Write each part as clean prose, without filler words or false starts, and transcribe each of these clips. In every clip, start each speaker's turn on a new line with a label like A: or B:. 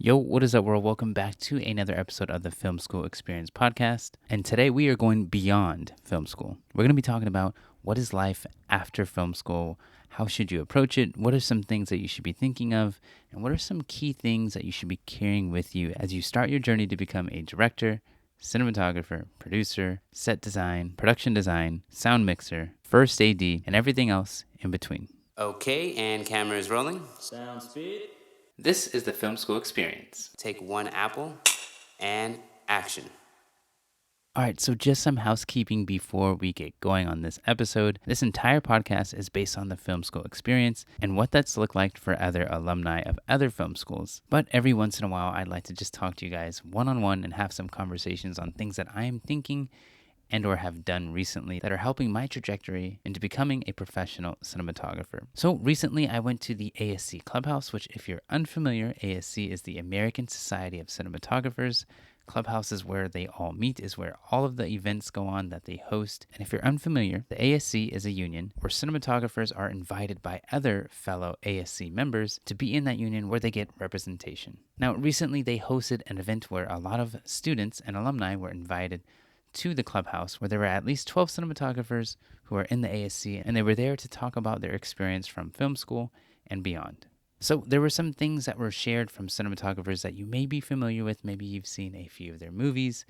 A: Yo, what is up, world? Welcome back to another episode of the Film School Experience podcast. And today we are going beyond film school. We're going to be talking about what is life after film school, how should you approach it, what are some things that you should be thinking of, and what are some key things that you should be carrying with you as you start your journey to become a director, cinematographer, producer, set design, production design, sound mixer, first AD, and everything else in between.
B: Okay, and camera is rolling.
C: Sound speed.
A: This is the Film School Experience.
B: Take one apple and action.
A: All right, so just some housekeeping before we get going on this episode. This entire podcast is based on the film school experience and what that's looked like for other alumni of other film schools. But every once in a while, I'd like to just talk to you guys one-on-one and have some conversations on things that I am thinking and or have done recently that are helping my trajectory into becoming a professional cinematographer. So recently I went to the ASC Clubhouse, which if you're unfamiliar, ASC is the American Society of Cinematographers. Clubhouse is where they all meet, is where all of the events go on that they host. And if you're unfamiliar, the ASC is a union where cinematographers are invited by other fellow ASC members to be in that union where they get representation. Now, recently they hosted an event where a lot of students and alumni were invited to the clubhouse where there were at least 12 cinematographers who are in the ASC, and they were there to talk about their experience from film school and beyond. So there were some things that were shared from cinematographers that you may be familiar with. Maybe you've seen a few of their movies,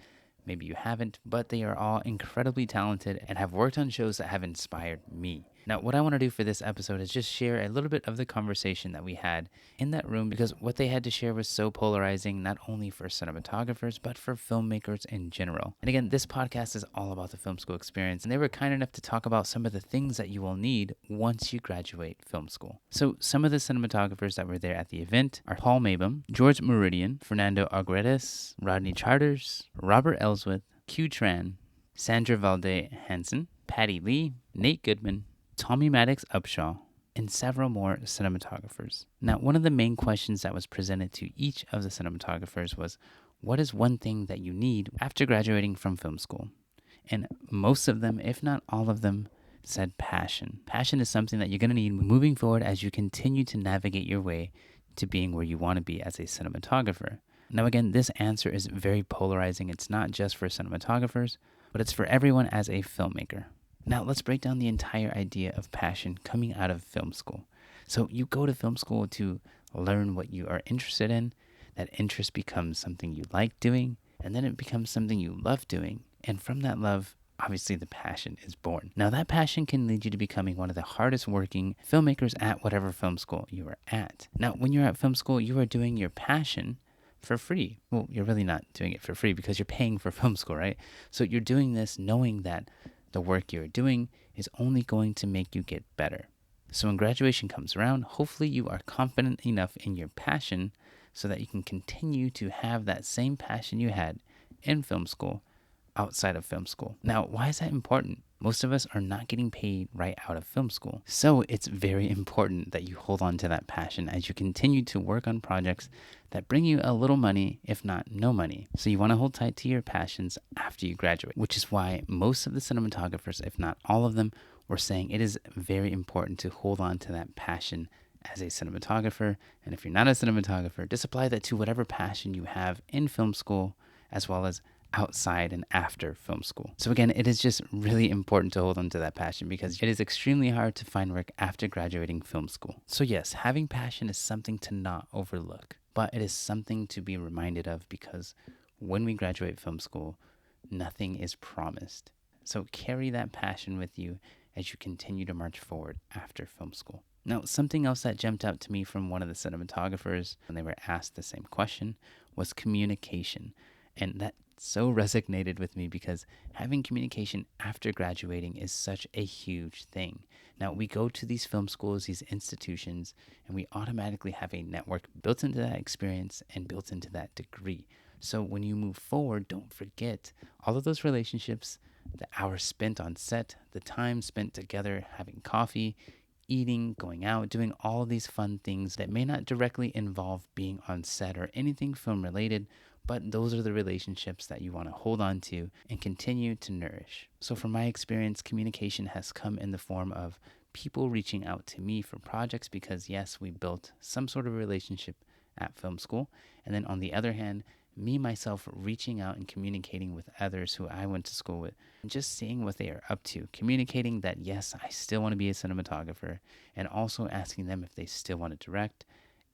A: maybe you haven't, but they are all incredibly talented and have worked on shows that have inspired me. Now, what I want to do for this episode is just share a little bit of the conversation that we had in that room, because what they had to share was so polarizing, not only for cinematographers, but for filmmakers in general. And again, this podcast is all about the film school experience, and they were kind enough to talk about some of the things that you will need once you graduate film school. So some of the cinematographers that were there at the event are Paul Mabum, George Meridian, Fernando Agredes, Rodney Charters, Robert Ellsworth, Q Tran, Sandra Valde Hansen, Patty Lee, Nate Goodman, Tommy Maddox Upshaw, and several more cinematographers. Now, one of the main questions that was presented to each of the cinematographers was, what is one thing that you need after graduating from film school? And most of them, if not all of them, said passion. Passion is something that you're going to need moving forward as you continue to navigate your way to being where you want to be as a cinematographer. Now, again, this answer is very polarizing. It's not just for cinematographers, but it's for everyone as a filmmaker. Now, let's break down the entire idea of passion coming out of film school. So you go to film school to learn what you are interested in. That interest becomes something you like doing, and then it becomes something you love doing. And from that love, obviously the passion is born. Now, that passion can lead you to becoming one of the hardest working filmmakers at whatever film school you are at. Now, when you're at film school, you are doing your passion for free. Well, you're really not doing it for free because you're paying for film school, right? So you're doing this knowing that the work you're doing is only going to make you get better. So when graduation comes around, hopefully you are confident enough in your passion so that you can continue to have that same passion you had in film school outside of film school. Now, why is that important? Most of us are not getting paid right out of film school. So it's very important that you hold on to that passion as you continue to work on projects that bring you a little money, if not no money. So you want to hold tight to your passions after you graduate, which is why most of the cinematographers, if not all of them, were saying it is very important to hold on to that passion as a cinematographer. And if you're not a cinematographer, just apply that to whatever passion you have in film school, as well as outside and after film school. So again, it is just really important to hold on to that passion because it is extremely hard to find work after graduating film school. So yes, having passion is something to not overlook, but it is something to be reminded of because when we graduate film school, nothing is promised. So carry that passion with you as you continue to march forward after film school. Now, something else that jumped out to me from one of the cinematographers when they were asked the same question was communication. And that so resonated with me because having communication after graduating is such a huge thing. Now, we go to these film schools, these institutions, and we automatically have a network built into that experience and built into that degree. So when you move forward, don't forget all of those relationships, the hours spent on set, the time spent together having coffee, eating, going out, doing all of these fun things that may not directly involve being on set or anything film related, but those are the relationships that you want to hold on to and continue to nourish. So from my experience, communication has come in the form of people reaching out to me for projects because yes, we built some sort of relationship at film school. And then on the other hand, me myself reaching out and communicating with others who I went to school with and just seeing what they are up to, communicating that yes, I still want to be a cinematographer, and also asking them if they still want to direct,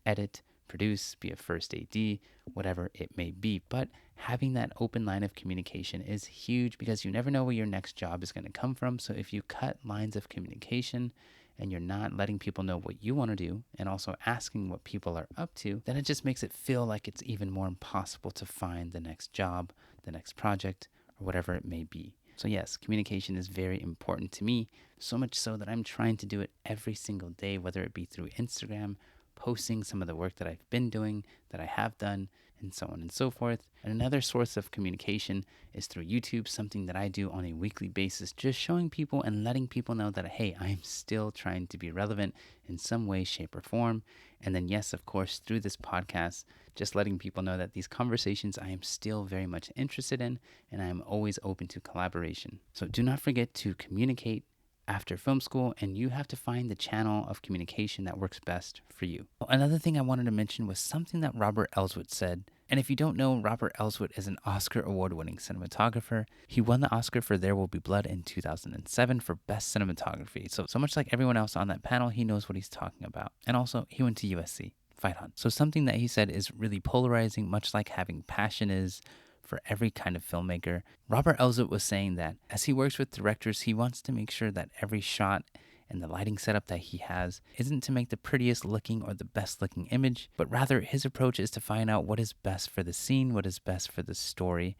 A: edit, produce, be a first AD, whatever it may be. But having that open line of communication is huge because you never know where your next job is going to come from. So if you cut lines of communication and you're not letting people know what you want to do and also asking what people are up to, then it just makes it feel like it's even more impossible to find the next job, the next project, or whatever it may be. So yes, communication is very important to me, so much so that I'm trying to do it every single day, whether it be through Instagram, posting some of the work that I've been doing, that I have done, and so on and so forth. And another source of communication is through YouTube, something that I do on a weekly basis, just showing people and letting people know that, hey, I'm still trying to be relevant in some way, shape, or form. And then, yes, of course, through this podcast, just letting people know that these conversations I am still very much interested in, and I am always open to collaboration. So do not forget to communicate after film school, and you have to find the channel of communication that works best for you. Another thing I wanted to mention was something that Robert Elswit said. And if you don't know, Robert Elswit is an Oscar award-winning cinematographer. He won the Oscar for There Will Be Blood in 2007 for Best Cinematography. So much like everyone else on that panel, he knows what he's talking about. And also, he went to USC. Fight on. So something that he said is really polarizing, much like having passion is for every kind of filmmaker. Robert Elswit was saying that as he works with directors, he wants to make sure that every shot and the lighting setup that he has isn't to make the prettiest looking or the best looking image, but rather his approach is to find out what is best for the scene, what is best for the story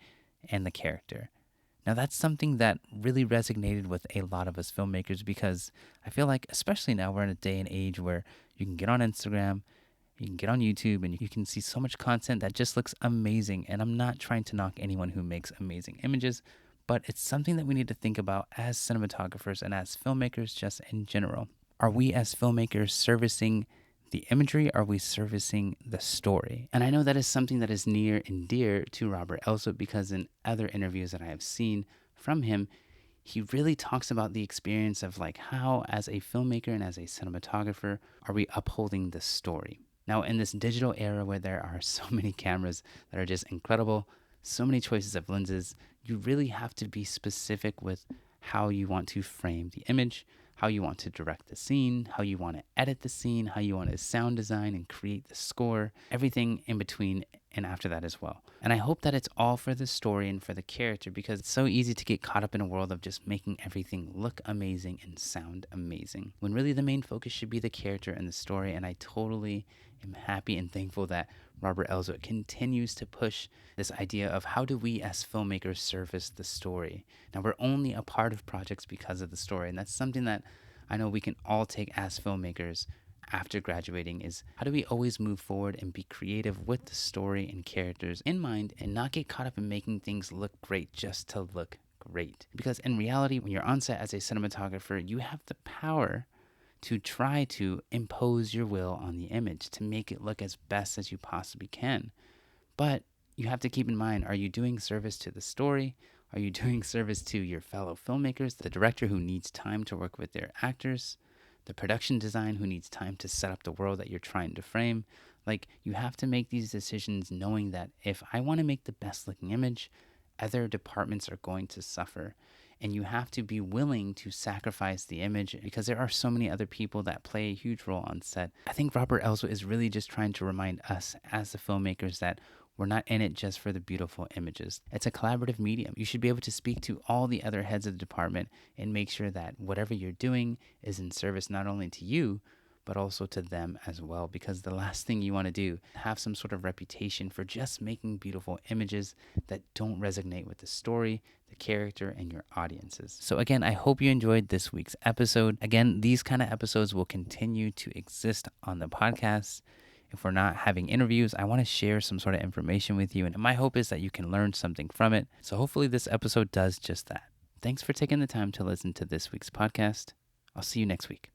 A: and the character. Now that's something that really resonated with a lot of us filmmakers because I feel like, especially now, we're in a day and age where you can get on Instagram, you can get on YouTube, and you can see so much content that just looks amazing. And I'm not trying to knock anyone who makes amazing images, but it's something that we need to think about as cinematographers and as filmmakers just in general. Are we as filmmakers servicing the imagery? Are we servicing the story? And I know that is something that is near and dear to Robert Elswit because in other interviews that I have seen from him, he really talks about the experience of like how as a filmmaker and as a cinematographer, are we upholding the story? Now, in this digital era where there are so many cameras that are just incredible, so many choices of lenses, you really have to be specific with how you want to frame the image, how you want to direct the scene, how you want to edit the scene, how you want to sound design and create the score, everything in between and after that as well. And I hope that it's all for the story and for the character because it's so easy to get caught up in a world of just making everything look amazing and sound amazing, when really the main focus should be the character and the story. And I totally am happy and thankful that Robert Elswit continues to push this idea of how do we as filmmakers service the story. Now, we're only a part of projects because of the story, and that's something that I know we can all take as filmmakers after graduating is how do we always move forward and be creative with the story and characters in mind and not get caught up in making things look great just to look great. Because in reality, when you're on set as a cinematographer, you have the power to try to impose your will on the image to make it look as best as you possibly can. But you have to keep in mind, are you doing service to the story? Are you doing service to your fellow filmmakers, the director who needs time to work with their actors, the production design who needs time to set up the world that you're trying to frame? Like, you have to make these decisions knowing that if I want to make the best looking image, other departments are going to suffer. And you have to be willing to sacrifice the image because there are so many other people that play a huge role on set. I think Robert Elswit is really just trying to remind us as the filmmakers that we're not in it just for the beautiful images. It's a collaborative medium. You should be able to speak to all the other heads of the department and make sure that whatever you're doing is in service not only to you, but also to them as well. Because the last thing you want to do, have some sort of reputation for just making beautiful images that don't resonate with the story, the character, and your audiences. So again, I hope you enjoyed this week's episode. Again, these kind of episodes will continue to exist on the podcast. If we're not having interviews, I want to share some sort of information with you. And my hope is that you can learn something from it. So hopefully this episode does just that. Thanks for taking the time to listen to this week's podcast. I'll see you next week.